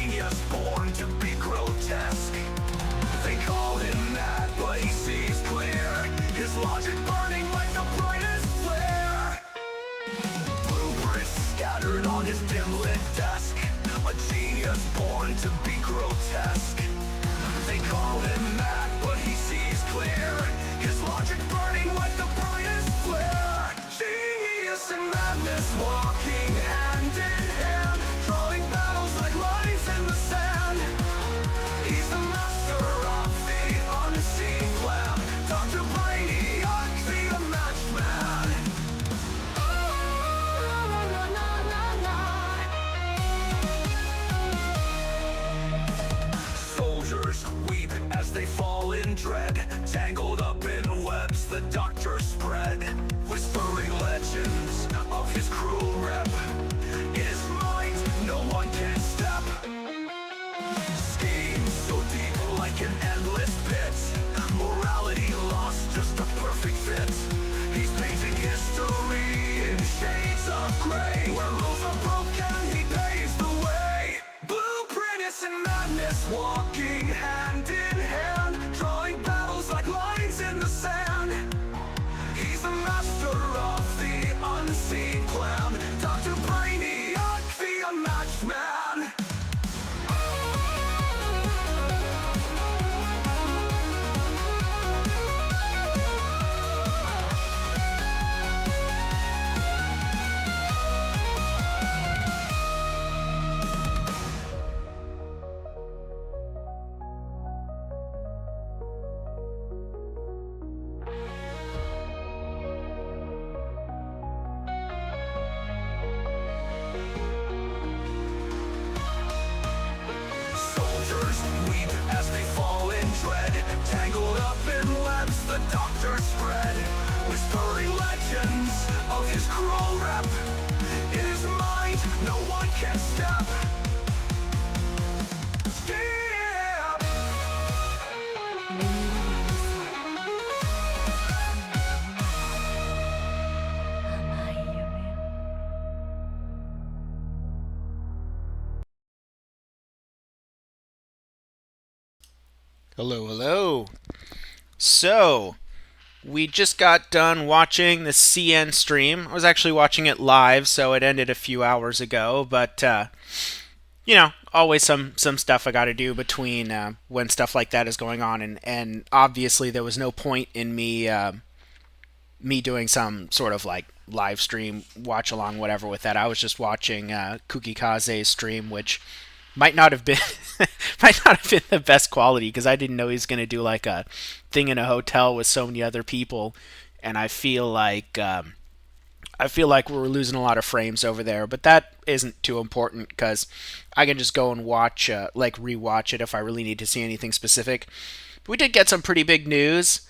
genius born to be grotesque. They call him mad, but he sees clear. His logic burning like the brightest flare. Blueprints scattered on his dim-lit desk. A genius born to be grotesque. They call him mad, but he sees clear. His logic burning like the brightest flare. Genius and madness walking hand in hand, drawing battles like lines in the sand. He's the master of the unseen plan, Dr. Brainiac, the unmatched man. Soldiers weep as they fall in dread, tangled up in webs the doctor spread, whispering legends of his cruel rep. In his mind, no one can step. Schemes so deep like an endless pit, morality lost, just a perfect fit. He's painting history in shades of gray, where rules are broken, he paves the way. Blueprints and madness walking hand in hand, drawing battles like lines in the sand. He's the master of the unseen plan, Dr. Brainiac, the unmatched man. Soldiers weep as they fall in dread, tangled up in webs the doctor spread, whispering legends of his cruel rep. In his mind, no one can step. Step. Hello, hello. So, we just got done watching the CN stream. I was actually watching it live, so it ended a few hours ago, but always some stuff I got to do between when stuff like that is going on, and obviously there was no point in me doing some sort of like live stream watch along whatever with that. I was just watching Kukikaze's stream, which might not have been might not have been the best quality because I didn't know he was going to do like a thing in a hotel with so many other people, and I feel like we're losing a lot of frames over there, but that isn't too important because I can just go and watch, rewatch it if I really need to see anything specific. But we did get some pretty big news.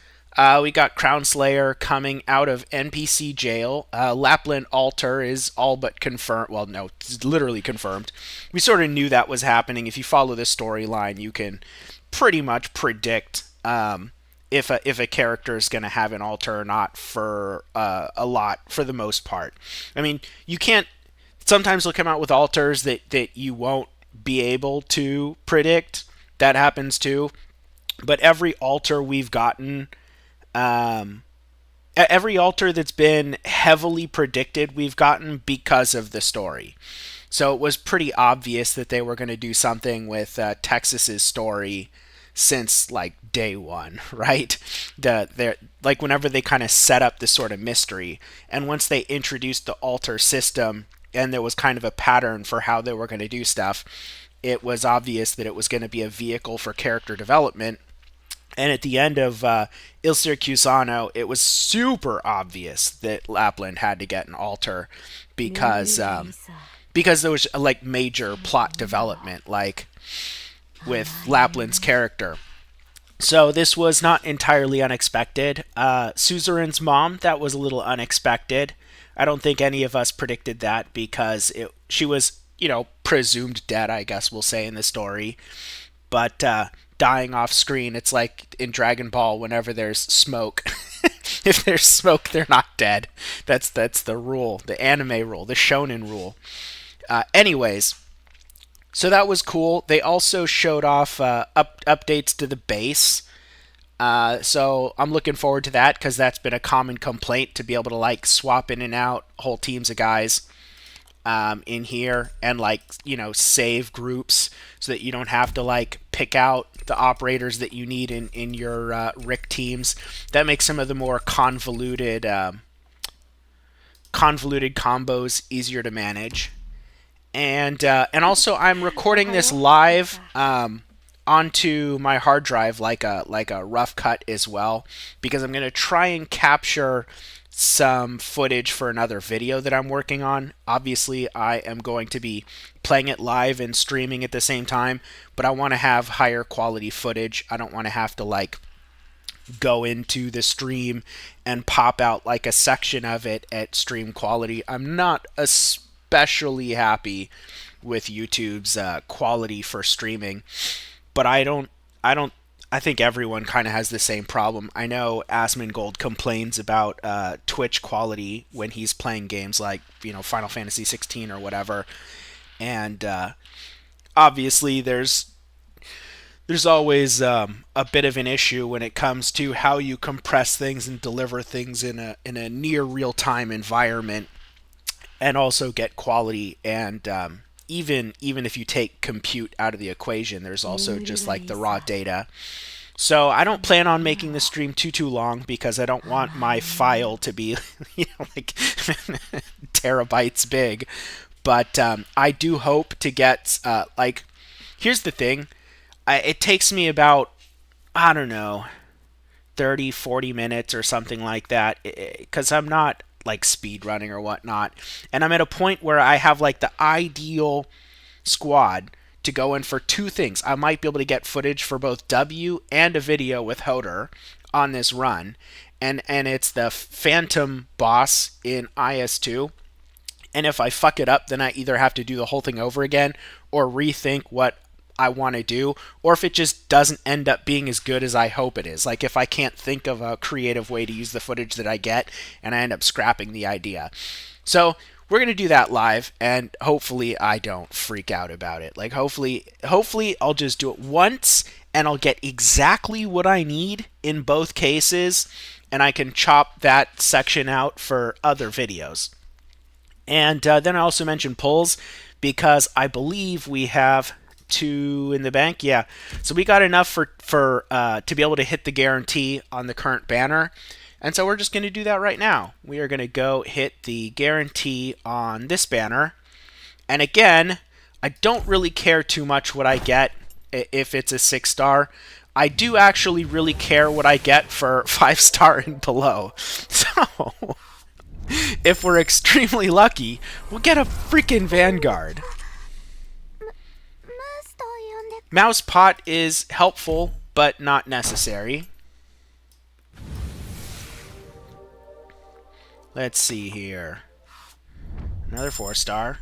We got Crown Slayer coming out of NPC jail. Lapland Altar is all but confirmed. Well, no, it's literally confirmed. We sort of knew that was happening. If you follow this storyline, you can pretty much predict if a character is going to have an altar or not for a lot, for the most part. I mean, you can't. Sometimes they'll come out with altars that you won't be able to predict. That happens too. But every altar we've gotten, every altar that's been heavily predicted, we've gotten because of the story. So it was pretty obvious that they were going to do something with Texas's story since like day one, right? They're like whenever they kind of set up this sort of mystery, and once they introduced the altar system, and there was kind of a pattern for how they were going to do stuff, it was obvious that it was going to be a vehicle for character development. And at the end of Il Circusano, it was super obvious that Lapland had to get an altar because because there was like major plot development, like with Lapland's character. So this was not entirely unexpected. Suzerain's mom, that was a little unexpected. I don't think any of us predicted that because she was, presumed dead, I guess we'll say in the story. But dying off screen, it's like in Dragon Ball whenever there's smoke. If there's smoke, they're not dead. That's the rule, the anime rule, the shonen rule. Anyways, So that was cool. They also showed off updates to the base. So I'm looking forward to that because that's been a common complaint to be able to like swap in and out whole teams of guys in here and like save groups so that you don't have to like pick out the operators that you need in your Rick teams. That makes some of the more convoluted combos easier to manage. And also I'm recording this live onto my hard drive like a rough cut as well because I'm going to try and capture some footage for another video that I'm working on. Obviously, I am going to be playing it live and streaming at the same time, but I want to have higher quality footage. I don't want to have to like go into the stream and pop out like a section of it at stream quality. I'm not especially happy with YouTube's quality for streaming, but I think everyone kind of has the same problem. I know Asmongold complains about Twitch quality when he's playing games like Final Fantasy 16 or whatever, and obviously there's always a bit of an issue when it comes to how you compress things and deliver things in a near real time environment, and also get quality. And even if you take compute out of the equation, there's also just like the raw data. So I don't plan on making the stream too long because I don't want my file to be like terabytes big. But I do hope to get like, here's the thing. It takes me about, I don't know, 30-40 minutes or something like that because I'm not like speed running or whatnot, and I'm at a point where I have like the ideal squad to go in for two things. I might be able to get footage for both W and a video with Hoder on this run, and it's the Phantom boss in IS2. And if I fuck it up, then I either have to do the whole thing over again or rethink what I want to do, or if it just doesn't end up being as good as I hope it is. Like if I can't think of a creative way to use the footage that I get and I end up scrapping the idea. So we're going to do that live, and hopefully I don't freak out about it. Like hopefully I'll just do it once and I'll get exactly what I need in both cases, and I can chop that section out for other videos. And then I also mentioned pulls because I believe we have 2 in the bank. Yeah, so we got enough for to be able to hit the guarantee on the current banner, and so we're just going to do that right now. We are going to go hit the guarantee on this banner, and again, I don't really care too much what I get if it's a 6-star. I do actually really care what I get for 5-star and below. So if we're extremely lucky, we'll get a freaking Vanguard. Mouse pot is helpful, but not necessary. Let's see here. Another 4-star.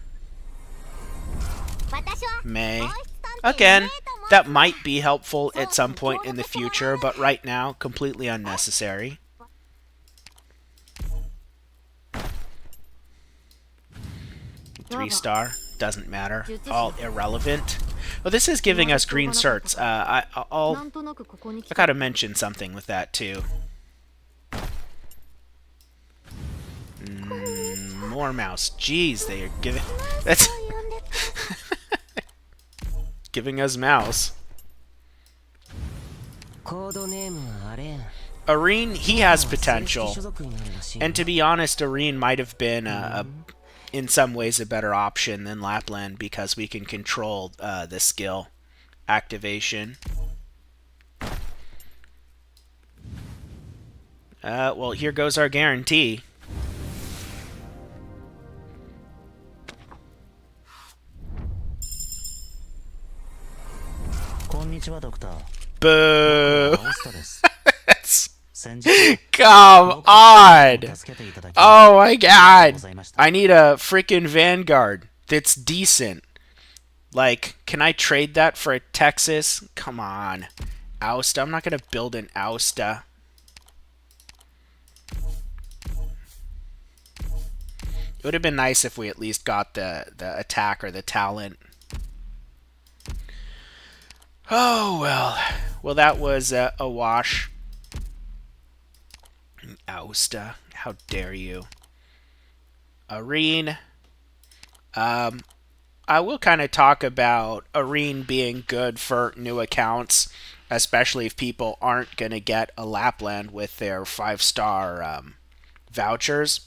May. Again, that might be helpful at some point in the future, but right now, completely unnecessary. 3-star. Doesn't matter. All irrelevant. Oh, this is giving us green certs. I gotta mention something with that too. More mouse. Jeez, they are giving. That's giving us mouse. Areen, he has potential, and to be honest, Areen might have been in some ways a better option than Lapland because we can control the skill activation. Well, here goes our guarantee. Boo! Come on! Oh my god! I need a freaking Vanguard that's decent. Like, can I trade that for a Texas? Come on. Austa? I'm not gonna build an Austa. It would have been nice if we at least got the attack or the talent. Oh, well. Well, that was a wash. Austa. How dare you? Arene. I will kind of talk about Arene being good for new accounts, especially if people aren't going to get a Lapland with their 5-star vouchers.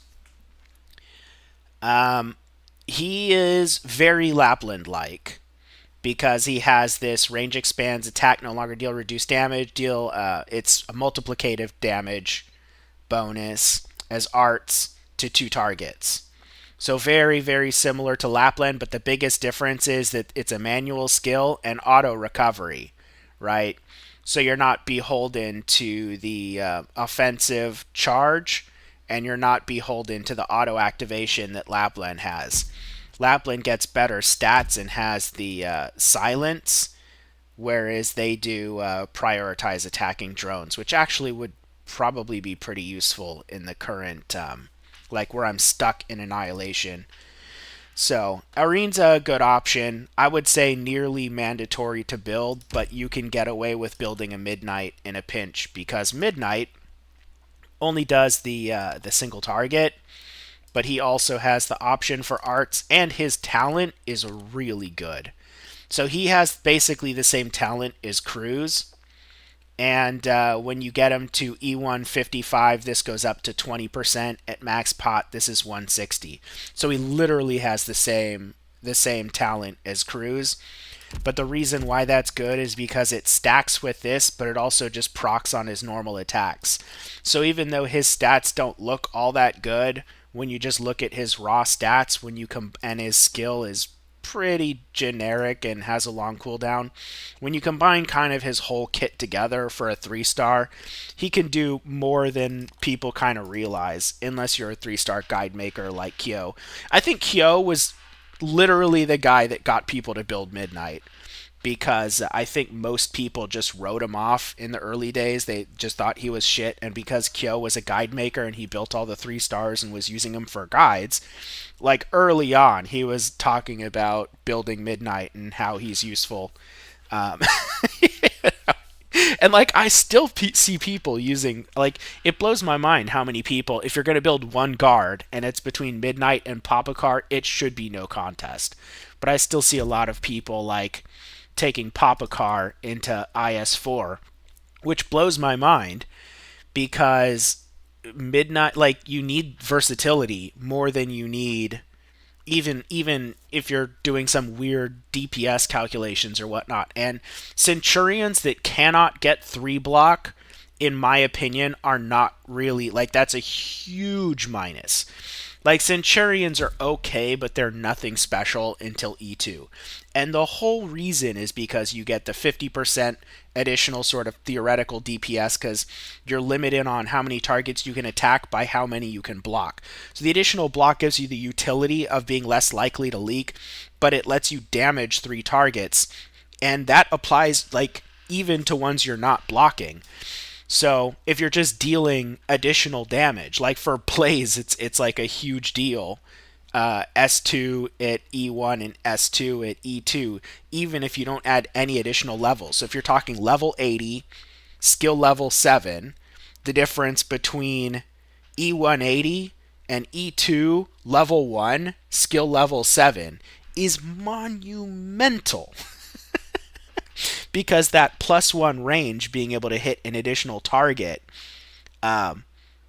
He is very Lapland like because he has this range expands attack no longer deal reduced damage deal it's a multiplicative damage bonus as arts to 2 targets. So very, very similar to Lapland, but the biggest difference is that it's a manual skill and auto recovery, right? So you're not beholden to the offensive charge, and you're not beholden to the auto activation that Lapland has. Lapland gets better stats and has the silence, whereas they do prioritize attacking drones, which actually would probably be pretty useful in the current like where I'm stuck in annihilation. So Arene's a good option. I would say nearly mandatory to build, but you can get away with building a Midnight in a pinch because Midnight only does the single target, but he also has the option for arts, and his talent is really good. So he has basically the same talent as Cruz, and when you get him to E155, this goes up to 20%. At max pot, this is 160. So he literally has the same talent as Cruz. But the reason why that's good is because it stacks with this, but it also just procs on his normal attacks. So even though his stats don't look all that good, when you just look at his raw stats, and his skill is pretty generic and has a long cooldown. When you combine kind of his whole kit together for a 3-star, he can do more than people kind of realize, unless you're a 3-star guide maker like Kyo. I think Kyo was literally the guy that got people to build Midnight because I think most people just wrote him off in the early days. They just thought he was shit, and because Kyo was a guide maker and he built all the 3-stars and was using them for guides, like early on, he was talking about building Midnight and how he's useful. Um, and like I still see people using, like, it blows my mind how many people, if you're going to build one guard and it's between Midnight and Papacar, it should be no contest. But I still see a lot of people like taking Papacar into IS4, which blows my mind because Midnight, like, you need versatility more than you need, even if you're doing some weird DPS calculations or whatnot. And Centurions that cannot get 3 block, in my opinion, are not really, like, that's a huge minus. Like, Centurions are okay, but they're nothing special until E2. And the whole reason is because you get the 50% additional sort of theoretical DPS because you're limited on how many targets you can attack by how many you can block. So the additional block gives you the utility of being less likely to leak, but it lets you damage 3 targets. And that applies, like, even to ones you're not blocking. So if you're just dealing additional damage, like for plays, it's like a huge deal. S2 at E1 and S2 at E2, even if you don't add any additional levels. So if you're talking level 80, skill level 7, the difference between E180 and E2 level 1, skill level 7, is monumental. Because that +1 range, being able to hit an additional target,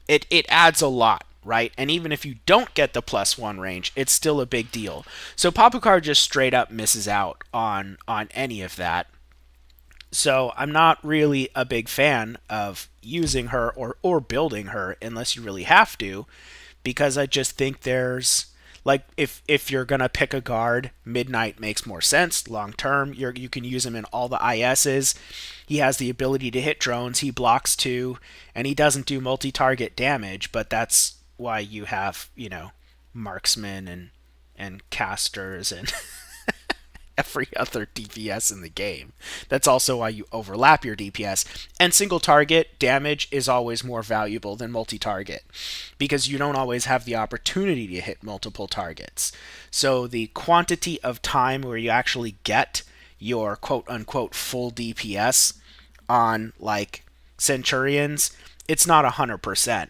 it adds a lot, right? And even if you don't get the +1 range, it's still a big deal. So Papacar just straight up misses out on any of that. So I'm not really a big fan of using her or building her unless you really have to, because I just think there's, like, if you're gonna pick a guard, Midnight makes more sense long term. You can use him in all the ISs. He has the ability to hit drones. He blocks too, and he doesn't do multi-target damage. But that's why you have, marksmen and casters and every other DPS in the game. That's also why you overlap your DPS. And single target damage is always more valuable than multi-target because you don't always have the opportunity to hit multiple targets. So the quantity of time where you actually get your quote unquote full DPS on like Centurions, it's not 100%.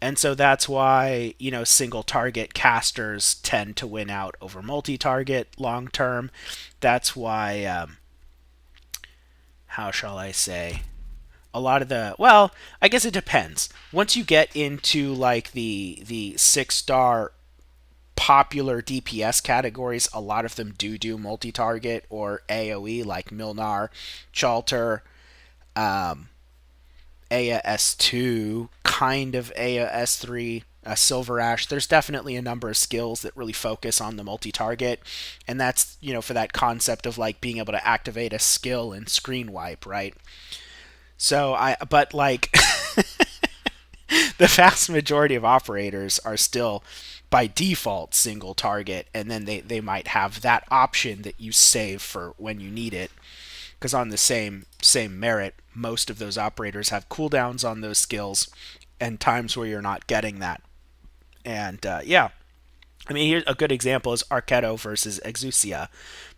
And so that's why, single target casters tend to win out over multi target long term. That's why, how shall I say? A lot of well, I guess it depends. Once you get into like the 6-star popular DPS categories, a lot of them do multi-target or AoE, like Milnar, Chalter, Aya S2, kind of Aya S3, Silver Ash. There's definitely a number of skills that really focus on the multi-target, and that's for that concept of like being able to activate a skill and screen wipe, right? But like the vast majority of operators are still by default single target, and then they might have that option that you save for when you need it, because on the same merit, most of those operators have cooldowns on those skills and times where you're not getting that. And yeah, I mean, here's a good example is Arketo versus Exusia.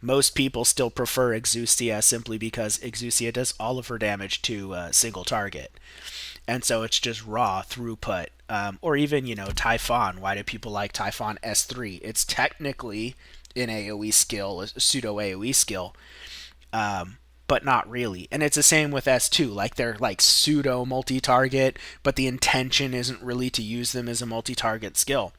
Most people still prefer Exusia simply because Exusia does all of her damage to single target. And so it's just raw throughput. Or even, Typhon. Why do people like Typhon S3? It's technically an AoE skill, a pseudo AoE skill, but not really. And it's the same with S2. Like they're like pseudo multi-target, but the intention isn't really to use them as a multi-target skill.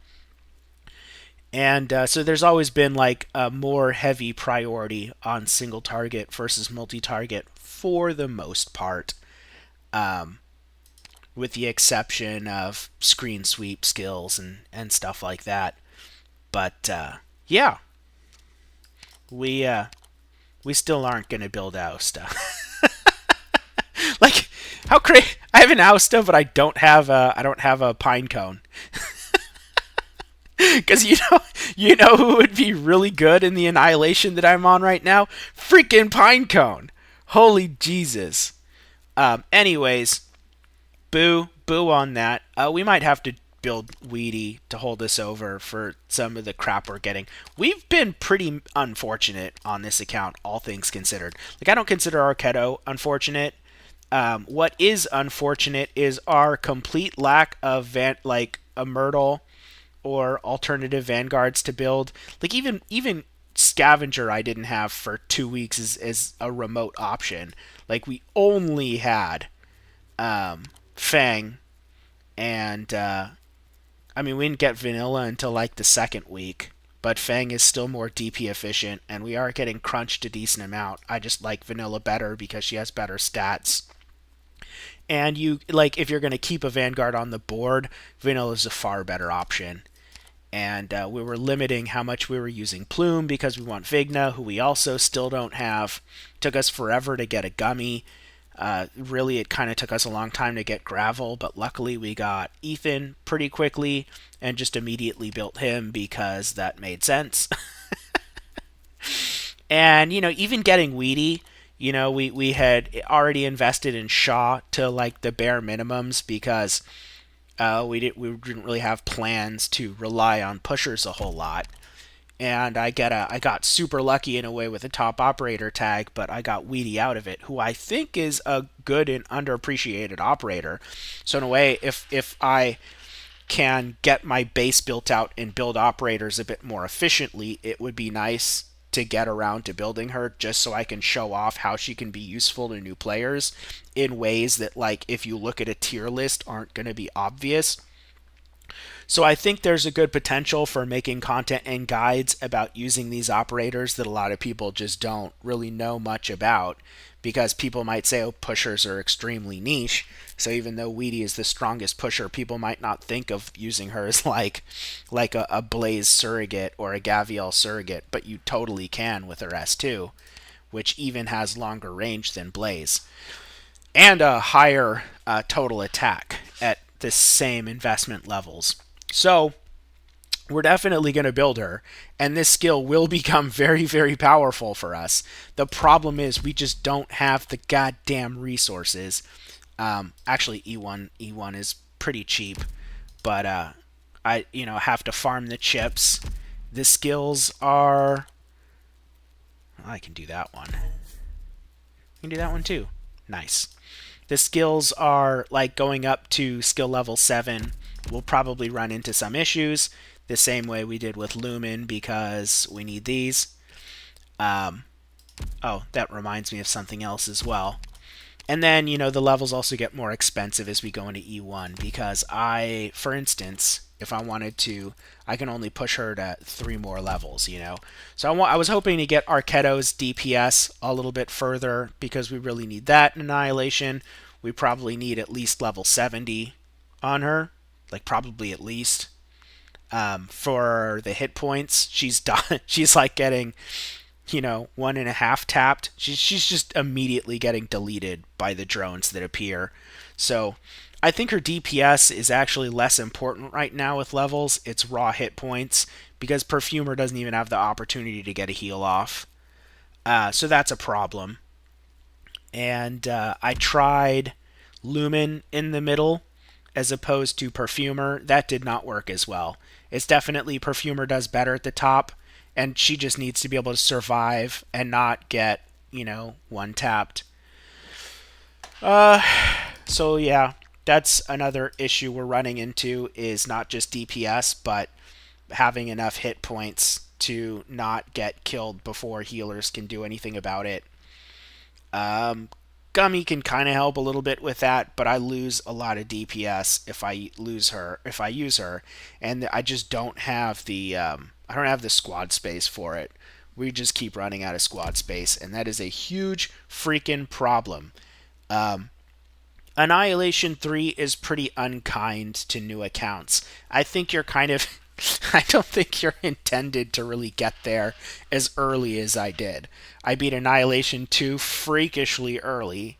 And so there's always been like a more heavy priority on single target versus multi-target for the most part, with the exception of screen sweep skills and stuff like that. But yeah, we still aren't going to build Austa. Like how crazy! I have an Austa, but I don't have a pine cone. Because you know who would be really good in the annihilation that I'm on right now? Freaking Pinecone! Holy Jesus! Anyways, boo on that. We might have to build Weedy to hold us over for some of the crap we're getting. We've been pretty unfortunate on this account, all things considered. Like I don't consider Arketo unfortunate. What is unfortunate is our complete lack of a Myrtle or alternative vanguards to build. Like even Scavenger I didn't have for 2 weeks as a remote option. Like we only had Fang, and I mean we didn't get Vanilla until like the second week. But Fang is still more DP efficient, and we are getting crunched a decent amount. I just like Vanilla better because she has better stats. And if you're going to keep a Vanguard on the board, Vanilla is a far better option. And we were limiting how much we were using Plume because we want Vigna, who we also still don't have. Took us forever to get a Gummy. Really, it kind of took us a long time to get Gravel, but luckily we got Ethan pretty quickly and just immediately built him because that made sense. And, even getting Weedy, we had already invested in Shaw to like the bare minimums because we didn't really have plans to rely on pushers a whole lot. And I got super lucky in a way with a top operator tag, but I got Weedy out of it, who I think is a good and underappreciated operator. So in a way, if I can get my base built out and build operators a bit more efficiently, it would be nice to get around to building her just so I can show off how she can be useful to new players in ways that, like, if you look at a tier list, aren't going to be obvious. So I think there's a good potential for making content and guides about using these operators that a lot of people just don't really know much about, because people might say, oh, pushers are extremely niche. So even though Weedy is the strongest pusher, people might not think of using her as like a Blaze surrogate or a Gaviel surrogate, but you totally can with her S2, which even has longer range than Blaze. And a higher total attack at the same investment levels. So we're definitely going to build her, and this skill will become very, very powerful for us. The problem is we just don't have the goddamn resources. Actually, E1 is pretty cheap, but I have to farm the chips. The skills are I can do that one. You can do that one too. Nice. The skills are like going up to skill level 7. We'll probably run into some issues the same way we did with Lumen because we need these. Oh, that reminds me of something else as well. And then, the levels also get more expensive as we go into E1 because for instance, if I wanted to, I can only push her to 3 more levels. So I was hoping to get Arketo's DPS a little bit further because we really need that in Annihilation. We probably need at least level 70 on her, like probably at least. For the hit points, she's done. She's like getting 1.5 tapped. She's just immediately getting deleted by the drones that appear. So I think her DPS is actually less important right now with levels. It's raw hit points because Perfumer doesn't even have the opportunity to get a heal off. So that's a problem. And I tried Lumen in the middle as opposed to Perfumer. That did not work as well. It's definitely Perfumer does better at the top, and she just needs to be able to survive and not get, one tapped. So yeah, that's another issue we're running into is not just DPS, but having enough hit points to not get killed before healers can do anything about it. Gummy can kind of help a little bit with that, but I lose a lot of DPS if I use her, and I just don't have the squad space for it. We just keep running out of squad space, and that is a huge freaking problem. Annihilation 3 is pretty unkind to new accounts. I think you're kind of I don't think you're intended to really get there as early as I did. I beat Annihilation 2 freakishly early,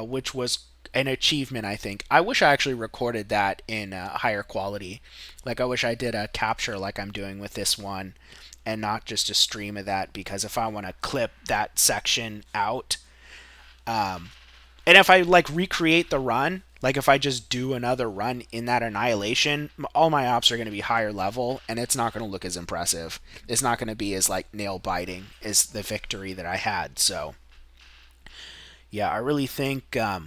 which was an achievement, I think. I wish I actually recorded that in higher quality. Like, I wish I did a capture like I'm doing with this one and not just a stream of that, because if I want to clip that section out, and if I like recreate the run, like if I just do another run in that Annihilation, all my ops are going to be higher level, and it's not going to look as impressive. It's not going to be as like nail biting as the victory that I had. So yeah, I really think we're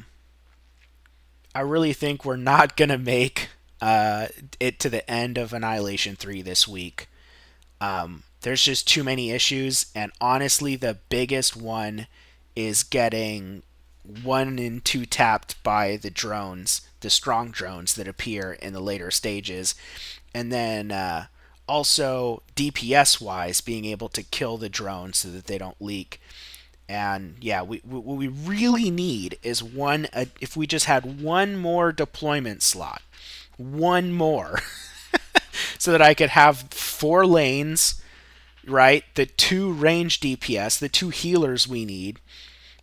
not going to make it to the end of Annihilation 3 this week. There's just too many issues, and honestly, the biggest one is getting 1 and 2 tapped by the drones, the strong drones that appear in the later stages, and then also DPS wise, being able to kill the drones so that they don't leak. And yeah, what we really need is if we just had one more deployment slot, one more, so that I could have 4 lanes, right? The 2 range DPS, the 2 healers we need,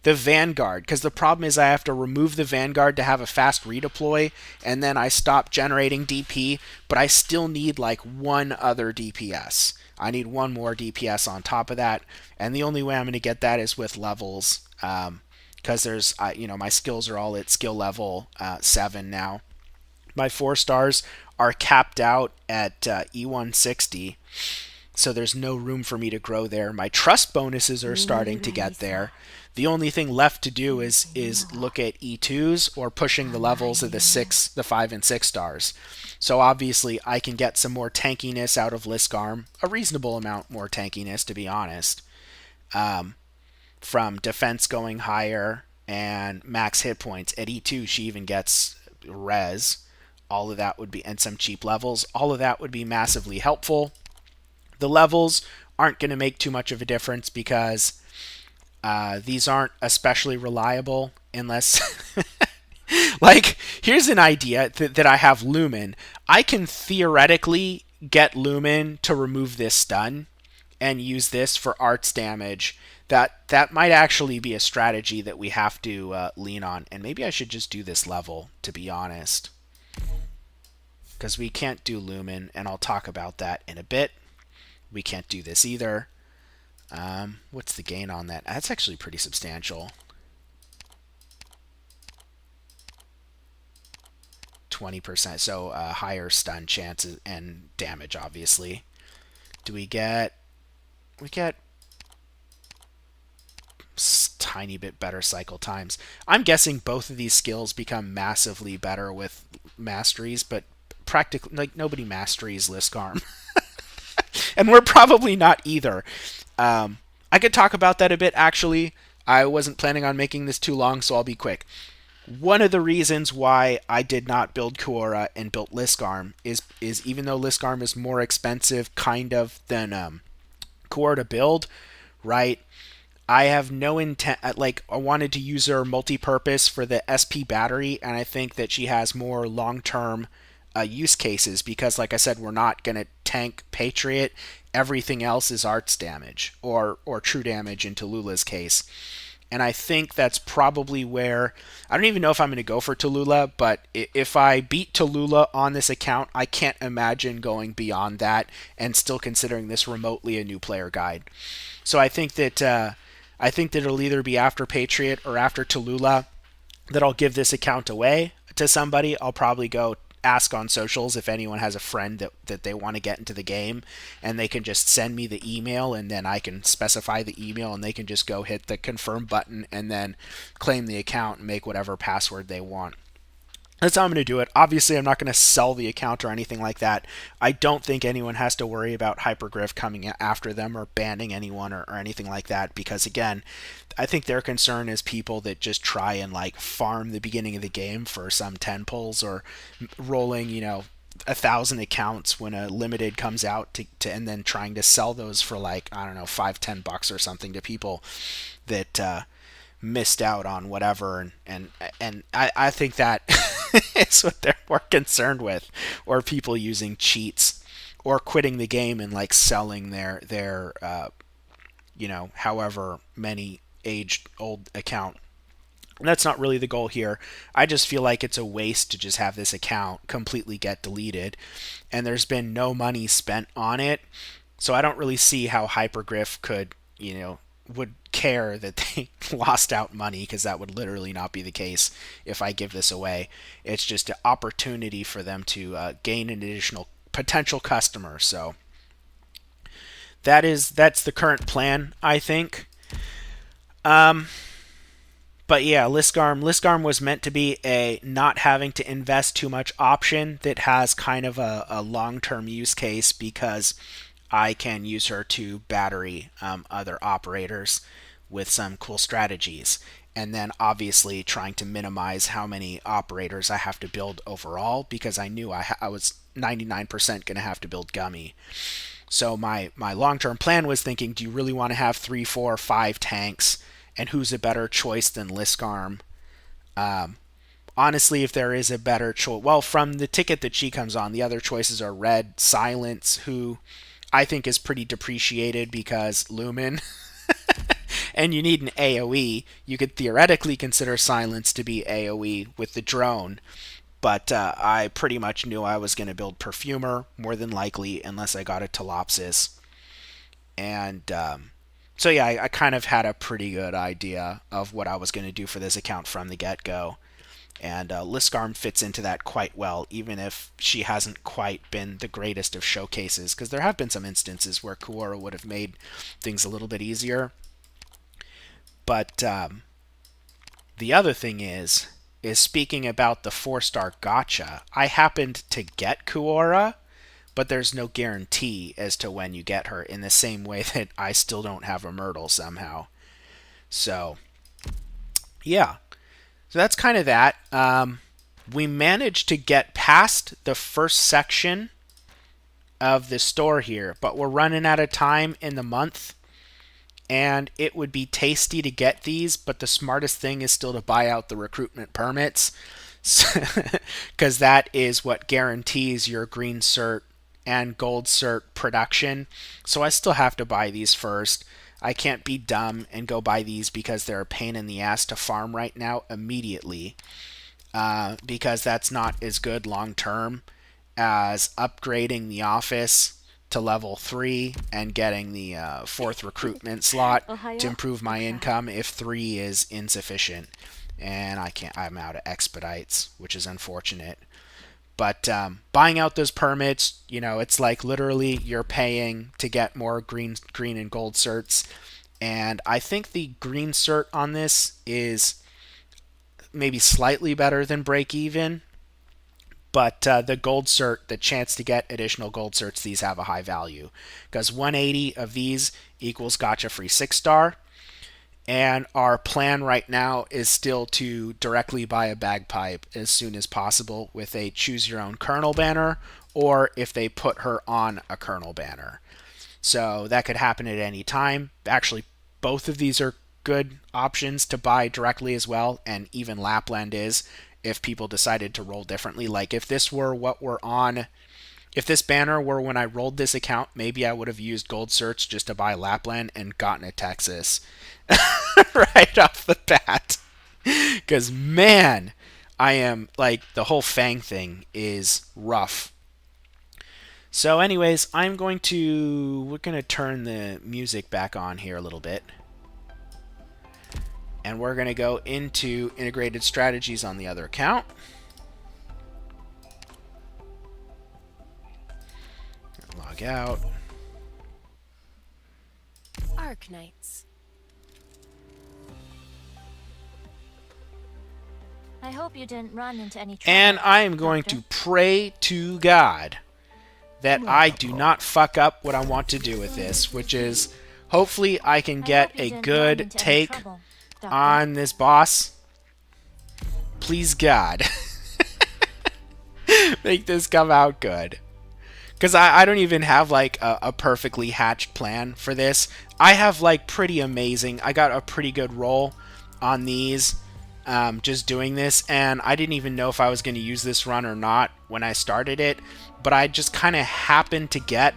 the Vanguard, because the problem is I have to remove the Vanguard to have a fast redeploy, and then I stop generating DP, but I still need like 1 other DPS. I need 1 more DPS on top of that, and the only way I'm going to get that is with levels, because there's, my skills are all at skill level 7 now. My 4 stars are capped out at E160, so there's no room for me to grow there. My trust bonuses are starting to get there. The only thing left to do is look at E2s or pushing the levels of the 5 and 6 stars. So obviously I can get some more tankiness out of Liskarm, a reasonable amount more tankiness, to be honest, from defense going higher and max hit points. At E2 she even gets res. All of that would be, and some cheap levels. All of that would be massively helpful. The levels aren't going to make too much of a difference because these aren't especially reliable unless like, here's an idea that I have Lumen. I can theoretically get Lumen to remove this stun and use this for arts damage. That might actually be a strategy that we have to lean on, and maybe I should just do this level, to be honest, because we can't do Lumen, and I'll talk about that in a bit. We can't do this either. What's the gain on that? That's actually pretty substantial. 20%, so higher stun chances and damage, obviously. Do we get tiny bit better cycle times. I'm guessing both of these skills become massively better with masteries, but practically like nobody masteries Liskarm. And we're probably not either. I could talk about that a bit actually. I wasn't planning on making this too long, so I'll be quick. One of the reasons why I did not build Kuora and built Liskarm is even though Liskarm is more expensive kind of than Kuora to build, right? I have no intent, like, I wanted to use her multi-purpose for the SP battery, and I think that she has more long-term use cases because, like I said, we're not going to tank Patriot. Everything else is arts damage or true damage in Tallulah's case. And I think that's probably where I don't even know if I'm going to go for Tallulah, but if I beat Tallulah on this account, I can't imagine going beyond that and still considering this remotely a new player guide. So I think that it'll either be after Patriot or after Tallulah that I'll give this account away to somebody. I'll probably go ask on socials if anyone has a friend that they want to get into the game, and they can just send me the email, and then I can specify the email, and they can just go hit the confirm button and then claim the account and make whatever password they want. That's how I'm going to do it. Obviously, I'm not going to sell the account or anything like that. I don't think anyone has to worry about Hypergriff coming after them or banning anyone or anything like that because, again, I think their concern is people that just try and like farm the beginning of the game for some 10 pulls or rolling, 1,000 accounts when a limited comes out and then trying to sell those for like, I don't know, $5-10 or something to people that missed out on whatever. And I think that is what they're more concerned with, or people using cheats or quitting the game and like selling their however many aged old account. And that's not really the goal here. I just feel like it's a waste to just have this account completely get deleted, and there's been no money spent on it, so I don't really see how Hypergriff could would care that they lost out money, because that would literally not be the case if I give this away. It's just an opportunity for them to gain an additional potential customer. So that's the current plan, I think. But yeah, Liskarm was meant to be a not having to invest too much option that has kind of a long-term use case, because I can use her to battery other operators with some cool strategies. And then obviously trying to minimize how many operators I have to build overall, because I knew I was 99% going to have to build Gummy. So my long-term plan was thinking, do you really want to have 3, 4, 5 tanks? And who's a better choice than Liskarm? Honestly, if there is a better choice, well, from the ticket that she comes on, the other choices are Red, Silence, who I think is pretty depreciated because Lumen, and you need an AoE. You could theoretically consider Silence to be AoE with the drone, but I pretty much knew I was going to build Perfumer, more than likely, unless I got a Telopsis. And so yeah, I kind of had a pretty good idea of what I was going to do for this account from the get-go. And Liskarm fits into that quite well, even if she hasn't quite been the greatest of showcases, because there have been some instances where Kuora would have made things a little bit easier. But the other thing is speaking about the 4-star gacha, I happened to get Kuora, but there's no guarantee as to when you get her, in the same way that I still don't have a Myrtle somehow. So, yeah. So that's kind of that. We managed to get past the first section of the store here, but we're running out of time in the month, and it would be tasty to get these, but the smartest thing is still to buy out the recruitment permits, because that is what guarantees your green cert and gold cert production. So I still have to buy these first. I can't be dumb and go buy these because they're a pain in the ass to farm right now immediately, because that's not as good long term as upgrading the office to level 3 and getting the 4th recruitment slot to improve my income if 3 is insufficient. And I'm out of expedites, which is unfortunate. But buying out those permits, it's like literally you're paying to get more green and gold certs, And I think the green cert on this is maybe slightly better than break even, but the gold cert, the chance to get additional gold certs, these have a high value because 180 of these equals gotcha free 6-star. And our plan right now is still to directly buy a bagpipe as soon as possible with a choose your own colonel banner, or if they put her on a colonel banner. So that could happen at any time. Actually, both of these are good options to buy directly as well, and even Lapland is if people decided to roll differently. Like if this were what we're on, if this banner were when I rolled this account, maybe I would have used gold certs just to buy Lapland and gotten a Texas right off the bat. Because man, I am like, the whole Fang thing is rough. So anyways, we're going to turn the music back on here a little bit. And we're going to go into integrated strategies on the other account. Log out. Arknights. I hope you didn't run into any trouble. And I am going to pray to God that I do not fuck up what I want to do with this, which is hopefully I can get a good take on this boss. Please God. Make this come out good. Because I don't even have like a perfectly hatched plan for this. I have like pretty amazing, I got a pretty good roll on these just doing this, and I didn't even know if I was going to use this run or not when I started it, but I just kind of happened to get,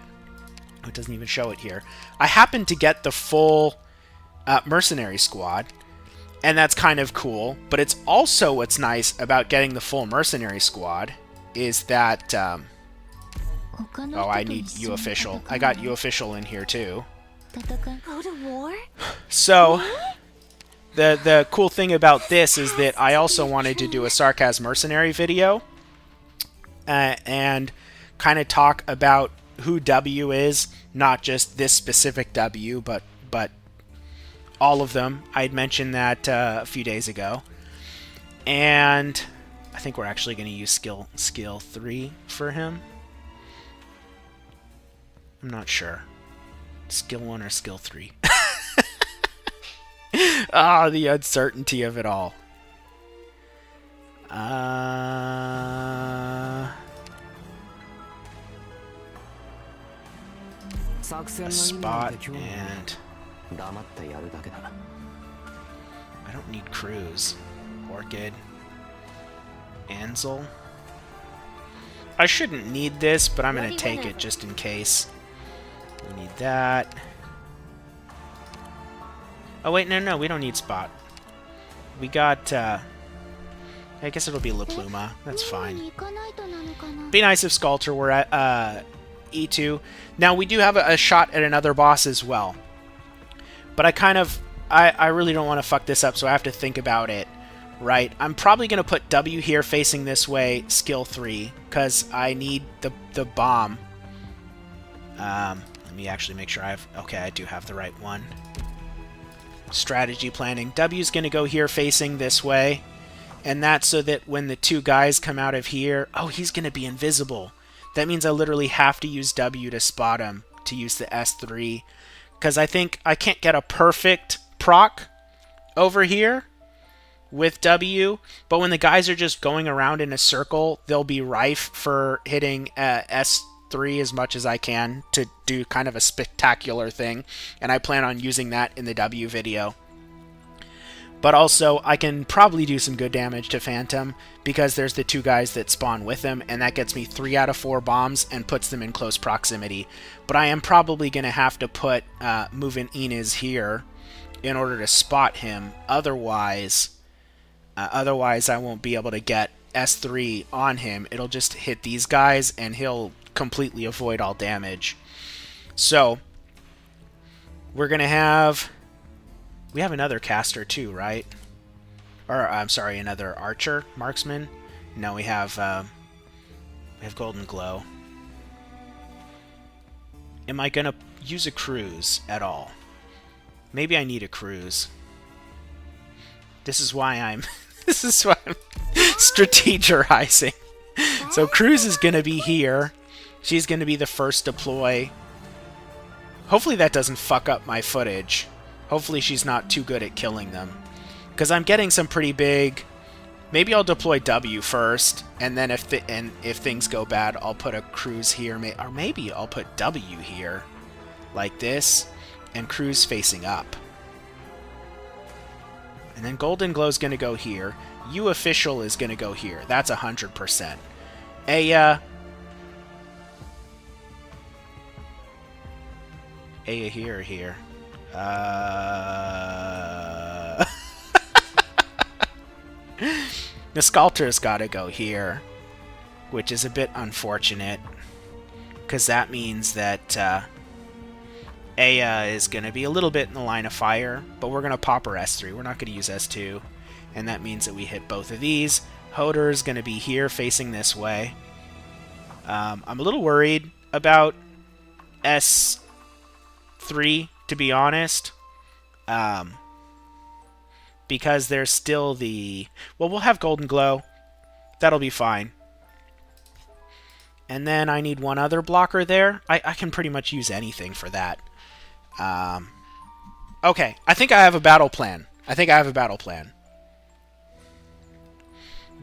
oh, it doesn't even show it here, I happened to get the full mercenary squad, and that's kind of cool. But it's also, what's nice about getting the full mercenary squad is that oh, I need you official. I got you official in here too. Go to war? So the cool thing about this is that I also wanted to do a Sarkaz mercenary video and kind of talk about who W is, not just this specific W, but all of them. I had mentioned that a few days ago, and I think we're actually going to use skill 3 for him. I'm not sure. Skill 1 or skill 3. Ah, the uncertainty of it all. A spot, and I don't need Cruise. Orchid. Ansel. I shouldn't need this, but I'm going to take it just in case. We need that. Oh wait, no, we don't need Spot. We got, I guess it'll be La Pluma. That's fine. Be nice if Sculptor were at E2. Now, we do have a shot at another boss as well. But I really don't want to fuck this up, so I have to think about it. Right? I'm probably going to put W here facing this way, skill 3, because I need the bomb. Let me actually make sure okay, I do have the right one. Strategy planning. W's going to go here facing this way, and that's so that when the two guys come out of here, oh, he's going to be invisible. That means I literally have to use W to spot him, to use the S3, because I think I can't get a perfect proc over here with W, but when the guys are just going around in a circle, they'll be rife for hitting S3 as much as I can to do kind of a spectacular thing, and I plan on using that in the W video. But also, I can probably do some good damage to Phantom, because there's the two guys that spawn with him, and that gets me 3 out of 4 bombs and puts them in close proximity. But I am probably going to have to put Movin' Inez here in order to spot him, otherwise I won't be able to get S3 on him. It'll just hit these guys, and he'll completely avoid all damage. So, we're going to have... We have another caster too, right? Or, I'm sorry, another archer, marksman? No, we have Golden Glow. Am I going to use a cruise at all? Maybe I need a cruise. This is why I'm this is why I'm strategizing. So Cruz is gonna be here. She's gonna be the first deploy. Hopefully that doesn't fuck up my footage. Hopefully she's not too good at killing them. Because I'm getting some pretty big... Maybe I'll deploy W first, and then if things go bad, I'll put a Cruz here. Or maybe I'll put W here. Like this. And Cruz facing up. And then Golden Glow's going to go here. U Official is going to go here. That's 100%. Aya here or here? The Sculptor's got to go here, which is a bit unfortunate, because that means that Aya is going to be a little bit in the line of fire, but we're going to pop her S3. We're not going to use S2, and that means that we hit both of these. Hoder is going to be here, facing this way. I'm a little worried about S3, to be honest. Because there's still the... Well, we'll have Golden Glow. That'll be fine. And then I need one other blocker there. I can pretty much use anything for that. Okay, I think I have a battle plan.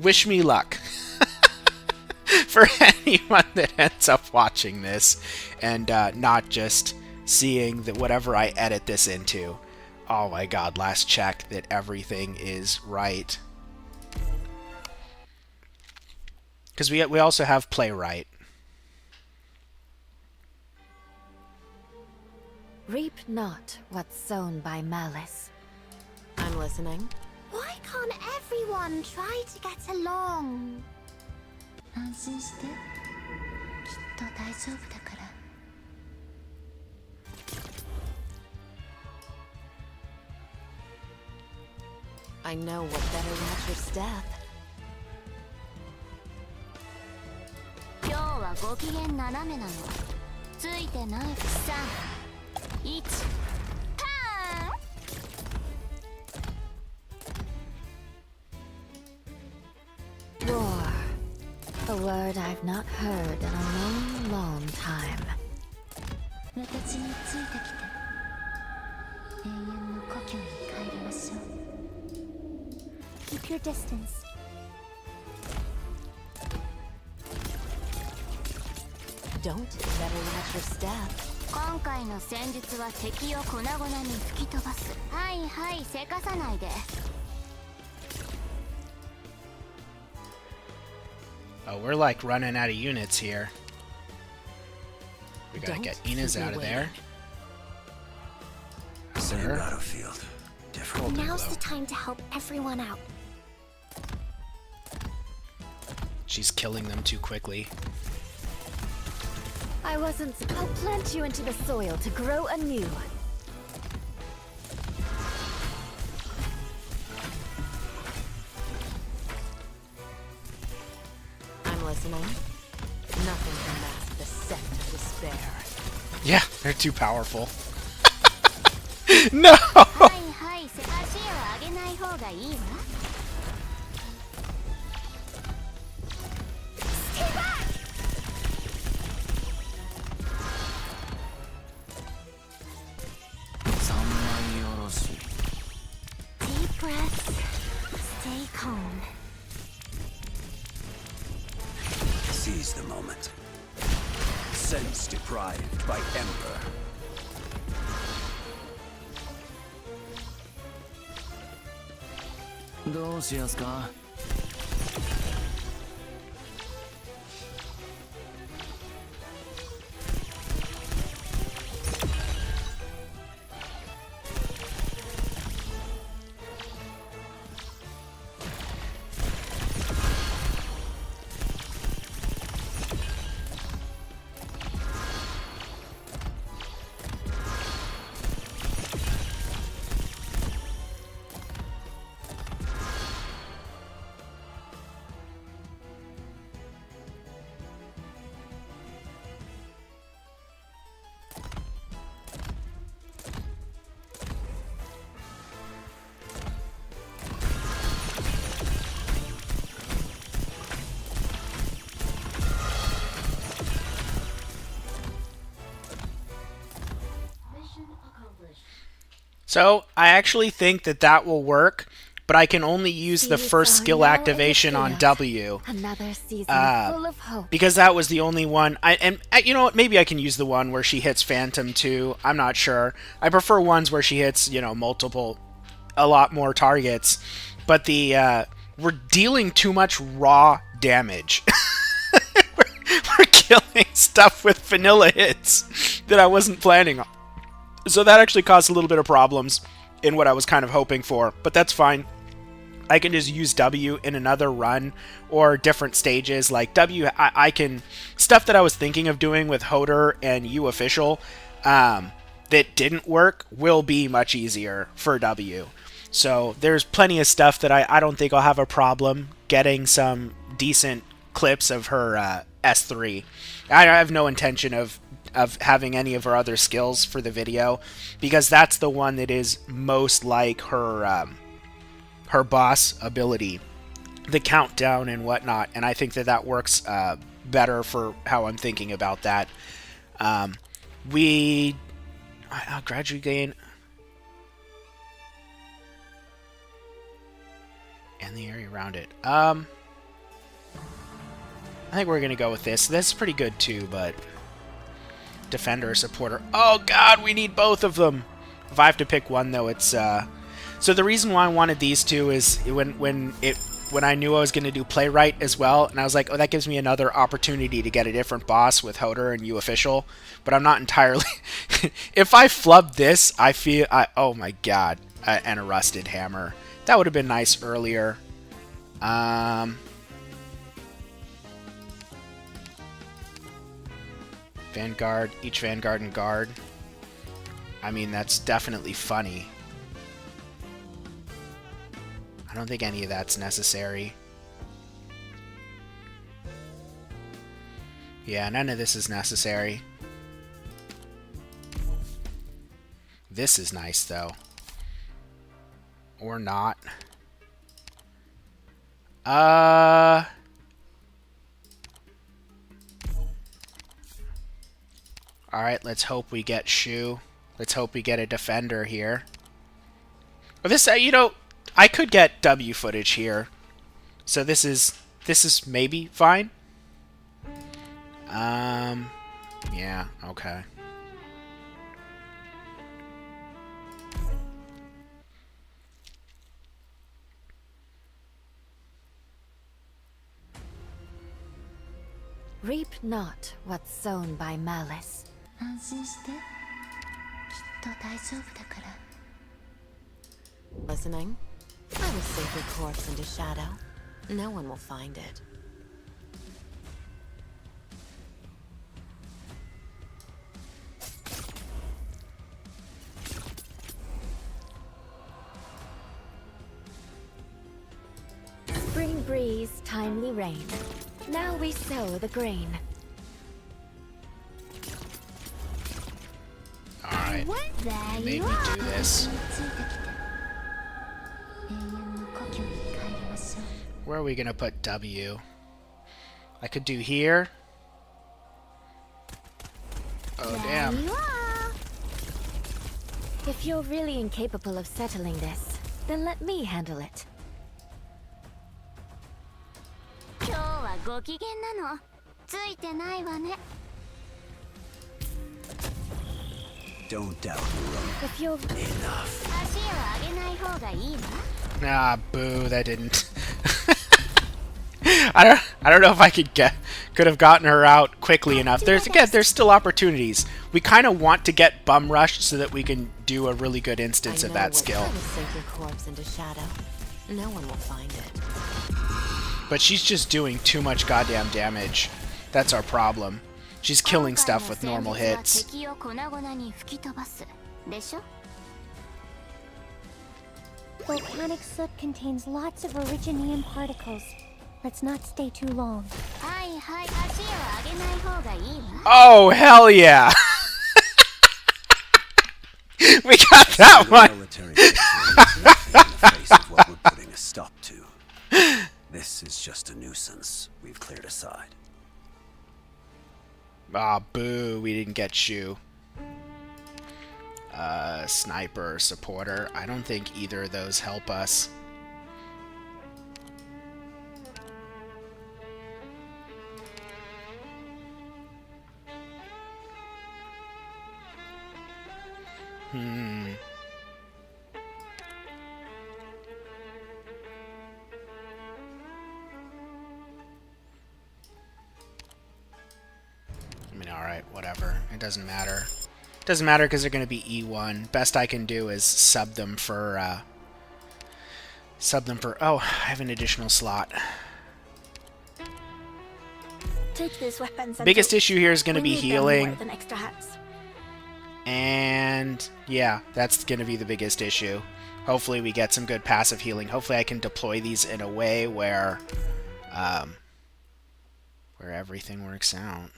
Wish me luck. For anyone that ends up watching this and not just seeing that whatever I edit this into. Oh my god, last check that everything is right. Because we also have playwright. Reap not what's sown by malice. I'm listening. Why can't everyone try to get along? 安心して。きっと大丈夫だから。I know what better match your step. 今日はご機嫌斜めなの。ついてない。3、1、パーン。 Roar. A word I've not heard in a long, long time. 私についてきて。永遠の故郷に帰りましょう。Keep your distance. Don't better match your step. 今回の戦術は敵を粉々に吹き飛ばす。はいはい、せかさないで。Oh, we're like running out of units here. We gotta get Ina's out of there. Same battlefield. Different. Now's the time to help everyone out. She's killing them too quickly. I wasn't. I'll plant you into the soil to grow anew. I'm listening. Nothing can mask the scent of despair. Yeah, they're too powerful. No! はいはい、足を上げない方がいいわ。Stay back! Deep breaths. Stay calm. Seize the moment. Sense deprived by Ember. So I actually think that that will work, but I can only use the first skill activation on W. Another season full of hope. Because that was the only one. And you know what? Maybe I can use the one where she hits Phantom too. I'm not sure. I prefer ones where she hits, you know, a lot more targets. But we're dealing too much raw damage. we're killing stuff with vanilla hits that I wasn't planning on. So that actually caused a little bit of problems in what I was kind of hoping for. But that's fine. I can just use W in another run or different stages. Like W, I can... Stuff that I was thinking of doing with Hoder and U Official that didn't work will be much easier for W. So there's plenty of stuff that I don't think I'll have a problem getting some decent clips of her S3. I have no intention of having any of her other skills for the video, because that's the one that is most like her boss ability, the countdown and whatnot, and I think that works better for how I'm thinking about that. I'll gradually gain and the area around it. I think we're gonna go with this. This is pretty good too, but defender or supporter. Oh god, we need both of them. If I have to pick one though, it's so the reason why I wanted these two is when I knew I was going to do playwright as well, and I was like, oh, that gives me another opportunity to get a different boss with Hoder and U Official, but I'm not entirely... If I flubbed this, I feel... oh my god, and a rusted hammer. That would have been nice earlier. Vanguard, each Vanguard and Guard. I mean, that's definitely funny. I don't think any of that's necessary. Yeah, none of this is necessary. This is nice, though. Or not. Alright, let's hope we get Shu. Let's hope we get a defender here. But this, you know, I could get W footage here. So this is maybe fine. Yeah, okay. Reap not what's sown by malice. 安心してきっと大丈夫だから Listening? I will sink your corpse into shadow. No one will find it. Spring breeze, timely rain. Now we sow the grain. Alright. Maybe do this. ついてきて永遠の故郷に帰りましょう Where are we gonna put W? I could do here. Oh, damn. There you are. If you're really incapable of settling this, then let me handle it. 今日はご機嫌なのついてないわね Don't doubt If you're enough. 足を上げない方がいいわ Ah, boo, that didn't. I don't know if I could have gotten her out quickly enough. There's still opportunities. We kind of want to get bum rushed so that we can do a really good instance of that skill. I will sink your corpse into shadow. No one will find it. But she's just doing too much goddamn damage. That's our problem. She's killing stuff with normal hits. 敵を粉々に吹き飛ばすでしょ Volcanic soot contains lots of originium particles. Let's not stay too long. はいはい足を上げない方がいいわ Oh, hell yeah! We got that one! Military victory in the face of what we're putting a stop to. This is just a nuisance we've cleared aside. Ah, boo, we didn't get Shu. Sniper or supporter. I don't think either of those help us. I mean, alright, whatever. It doesn't matter. Doesn't matter because they're going to be E1. Best I can do is sub them for... Oh, I have an additional slot. Take these weapons. Biggest issue here is going to We be need them healing. more than extra hands. And yeah, that's going to be the biggest issue. Hopefully we get some good passive healing. Hopefully I can deploy these in a way where everything works out.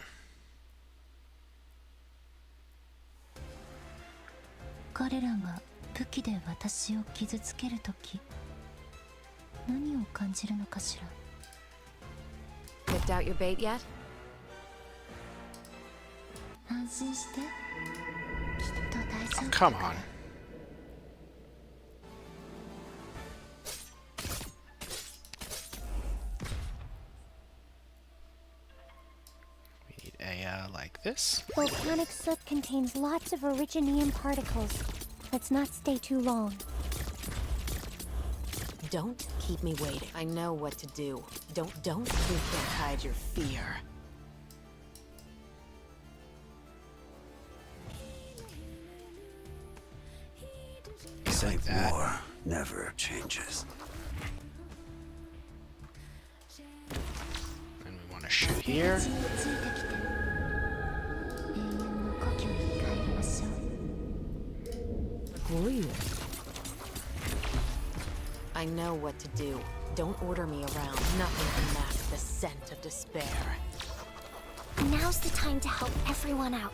彼らが武器で私を傷つけるとき、何を感じるのかしら。Picked out your bait yet? 安心して。きっと大丈夫。 Come on. We need a like this. Volcanic soot contains lots of originium particles. Let's not stay too long. Don't keep me waiting. I know what to do. Don't you can't hide your fear. Just like that. War never changes. And we want to shoot here. 永遠の故郷に帰りましょう。 Will you? I know what to do. Don't order me around. Nothing can mask the scent of despair. Now's the time to help everyone out.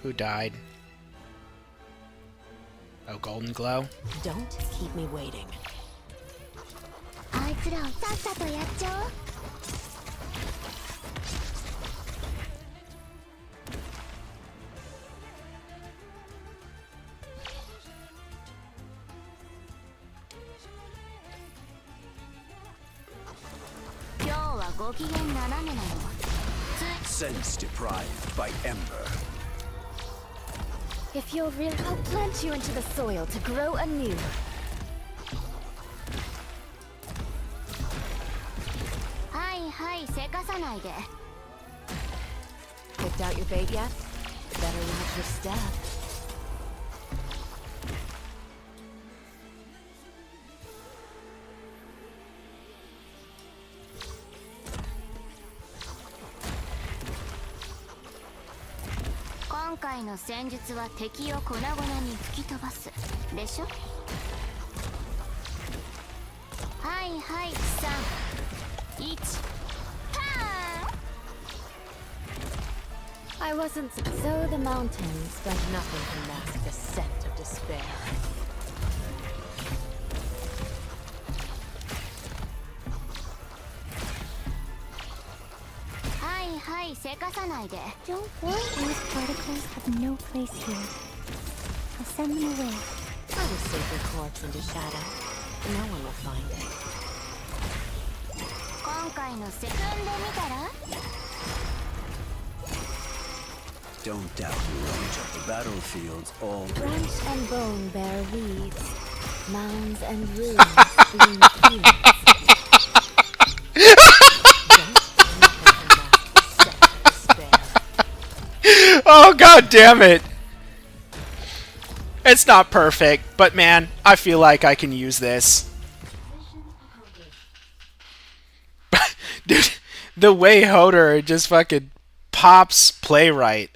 Who died? Oh, Golden Glow? Don't keep me waiting. あいつらをさっさとやっちゃおう。今日はご機嫌斜めなの。 Sense deprived by ember. If you're real, I'll plant you into the soil to grow anew. はいはいせかさないで。 Picked out your bait yet? Better watch your step.今回の戦術は敵を粉々に吹き飛ばすでしょ。はいはい3、1、パーン。 I wasn't so the mountains, but nothing can mask the scent of despair.はいはいせかさないで。Don't worry, these particles have no place here. I'll send them away. I will save your corpse into shadow. No one will find it. 今回のセ踏んでみたら。 Don't doubt your range of the battlefields all Branch and bone bear weeds. Mounds and ruins lean fields. Oh, god damn it! It's not perfect, but man, I feel like I can use this. Dude, the way Hodor just fucking pops playwright.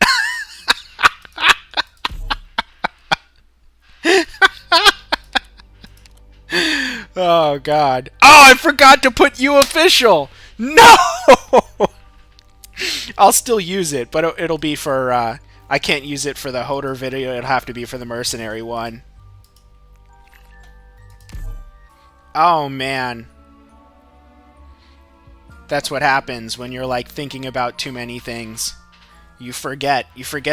Oh god. Oh, I forgot to put you official! No! I'll still use it, but it'll be for, I can't use it for the Hodor video, it'll have to be for the mercenary one. Oh, man. That's what happens when you're like thinking about too many things. You forget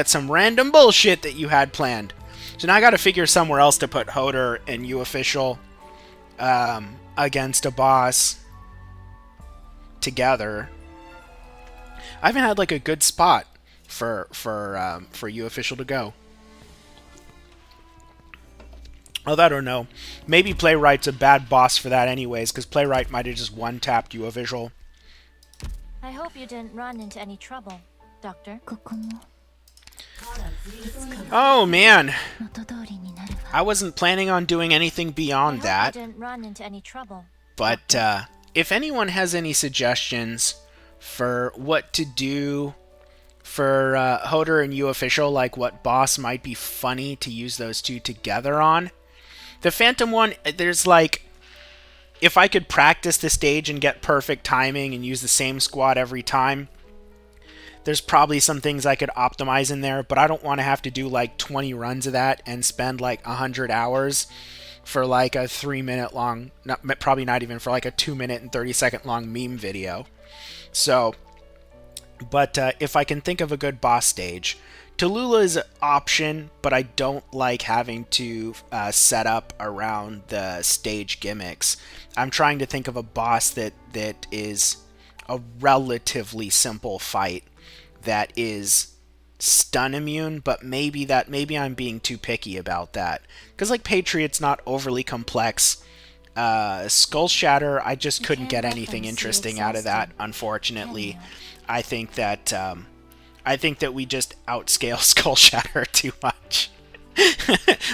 some random bullshit that you had planned. So now I gotta figure somewhere else to put Hodor and you official against a boss together. I haven't had like a good spot for you official to go. Although I don't know. Maybe Playwright's a bad boss for that anyways, because Playwright might have just one-tapped you official. I hope you didn't run into any trouble, Doctor. ここも Oh man, 元通りになるわ I wasn't planning on doing anything I beyond hope that. you didn't run into any trouble. But if anyone has any suggestions for what to do for Hodor and you official, like what boss might be funny to use those two together on. The Phantom one, there's like, if I could practice the stage and get perfect timing and use the same squad every time, there's probably some things I could optimize in there, but I don't want to have to do like 20 runs of that and spend like 100 hours for like a 3-minute long, probably not even, for like a 2-minute and 30-second long meme video. So, but if I can think of a good boss stage, Tallulah is an option, but I don't like having to set up around the stage gimmicks. I'm trying to think of a boss that is a relatively simple fight that is stun immune, but maybe I'm being too picky about that. Because like Patriot's not overly complex. Skull Shatter, I just couldn't get anything interesting out of that, unfortunately. I think that we just outscale Skull Shatter too much.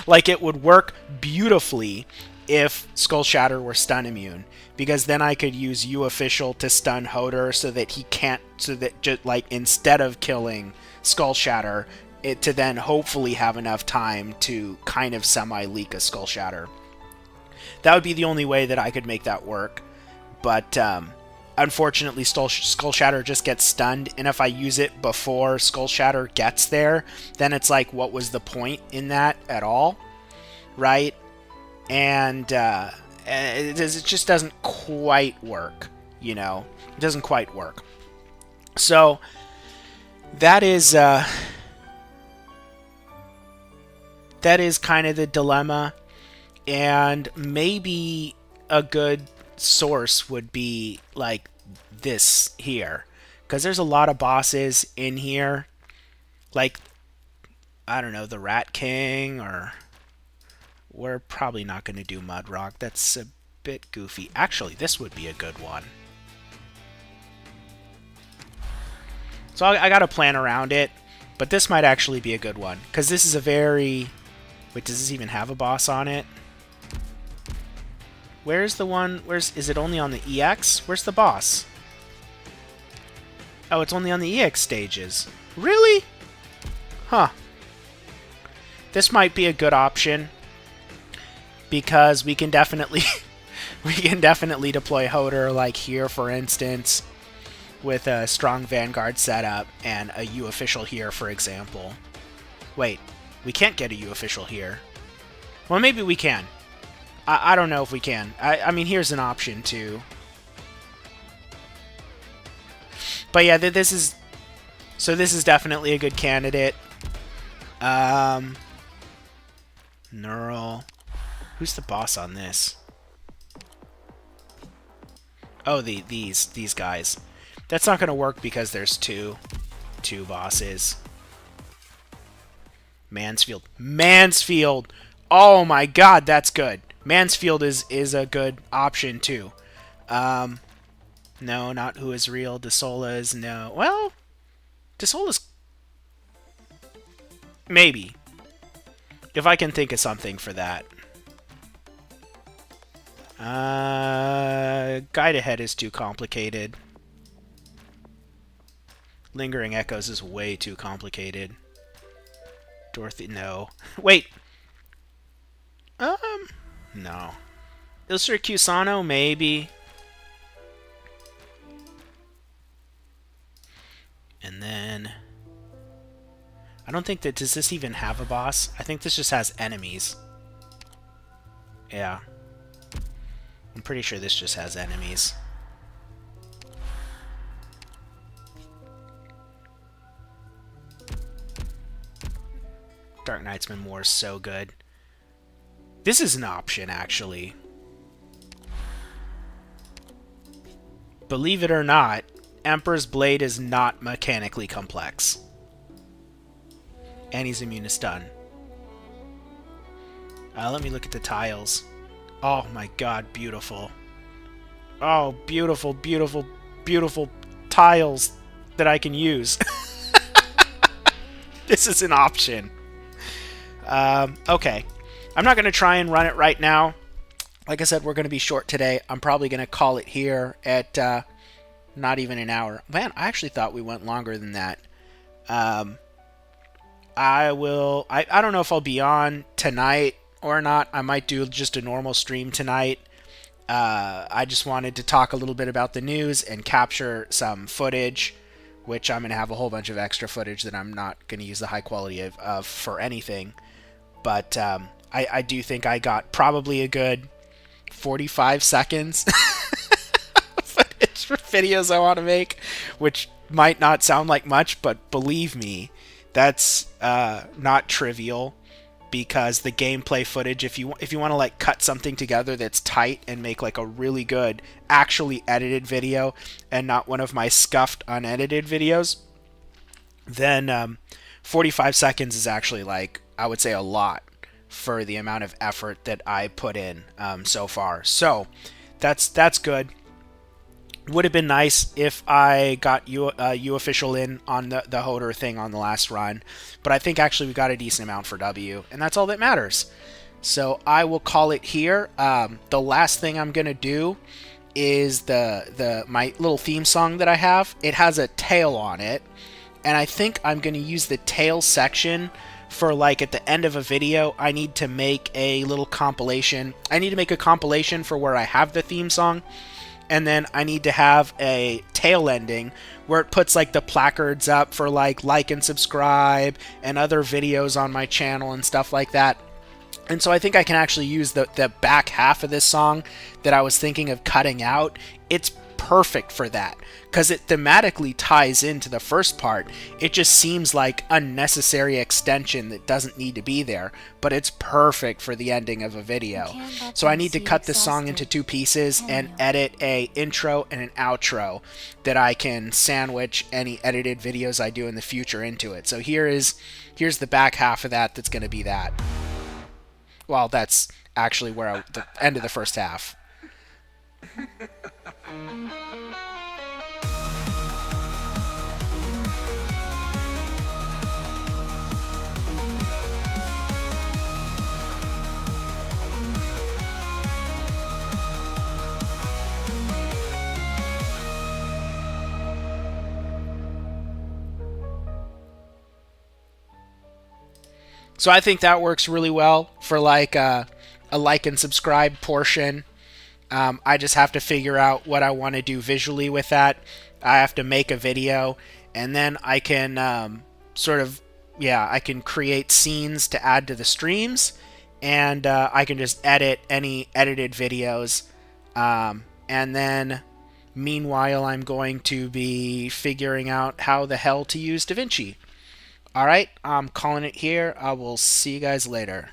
Like, it would work beautifully if Skull Shatter were stun immune, because then I could use you official to stun Hodor so that he can't, so that just like instead of killing Skull Shatter, it to then hopefully have enough time to kind of semi-leak a Skull Shatter. That would be the only way that I could make that work. But unfortunately, Skull Shatter just gets stunned, and if I use it before Skull Shatter gets there, then it's like, what was the point in that at all? Right? And it just doesn't quite work, you know? It doesn't quite work. So, that is kind of the dilemma. And maybe a good source would be like this here, because there's a lot of bosses in here, like, I don't know, the Rat King, or we're probably not going to do Mudrock. That's a bit goofy. Actually, this would be a good one. So I got to plan around it, but this might actually be a good one, because this is a very... Wait, does this even have a boss on it? Where's the one? Is it only on the EX? Where's the boss? Oh, it's only on the EX stages. Really? Huh. This might be a good option, because we can definitely deploy Hodor, like here, for instance, with a strong Vanguard setup and a U official here, for example. Wait, we can't get a U official here. Well, maybe we can. I don't know if we can. I mean, here's an option, too. But yeah, this is definitely a good candidate. Neural. Who's the boss on this? Oh, these guys. That's not going to work because there's two bosses. Mansfield. Mansfield! Oh my god, that's good. Mansfield is a good option, too. No, not Who Is Real. Desola's, no. Well, Desola's... Maybe. If I can think of something for that. Guide Ahead is too complicated. Lingering Echoes is way too complicated. Dorothy, no. Wait! No. Ilsur Cusano, maybe. And then... I don't think that... Does this even have a boss? I think this just has enemies. Yeah. I'm pretty sure this just has enemies. Dark Knightsman War is so good. This is an option, actually. Believe it or not, Emperor's Blade is not mechanically complex. And he's immune to stun. Let me look at the tiles. Oh my god, beautiful. Oh, beautiful, beautiful, beautiful tiles that I can use. This is an option. Okay. I'm not going to try and run it right now. Like I said, we're going to be short today. I'm probably going to call it here at not even an hour. Man, I actually thought we went longer than that. I don't know if I'll be on tonight or not. I might do just a normal stream tonight. I just wanted to talk a little bit about the news and capture some footage, which I'm going to have a whole bunch of extra footage that I'm not going to use the high quality of for anything. But I do think I got probably a good 45 seconds footage for videos I want to make, which might not sound like much, but believe me, that's not trivial, because the gameplay footage, if you want to like cut something together that's tight and make like a really good actually edited video and not one of my scuffed unedited videos, then 45 seconds is actually, like, I would say, a lot for the amount of effort that I put in so far. So that's good. Would have been nice if I got you official in on the Hodor thing on the last run, but I think actually we got a decent amount for W, and that's all that matters. So I will call it here. The last thing I'm gonna do is my little theme song that I have. It has a tail on it, and I think I'm gonna use the tail section for, like, at the end of a video. I need to make a little compilation. I need to make a compilation for where I have the theme song. And then I need to have a tail ending where it puts, like, the placards up for, like and subscribe and other videos on my channel and stuff like that. And so I think I can actually use the back half of this song that I was thinking of cutting out. It's perfect for that, because it thematically ties into the first part. It just seems like unnecessary extension that doesn't need to be there, but it's perfect for the ending of a video. So I need to cut this song into two pieces and edit a intro and an outro that I can sandwich any edited videos I do in the future into it. So here's the back half of that. That's going to be that. Well, that's actually where the end of the first half. So I think that works really well for, like, a like and subscribe portion. I just have to figure out what I want to do visually with that. I have to make a video, and then I can I can create scenes to add to the streams, and I can just edit any edited videos. And then meanwhile, I'm going to be figuring out how the hell to use DaVinci. Alright, I'm calling it here. I will see you guys later.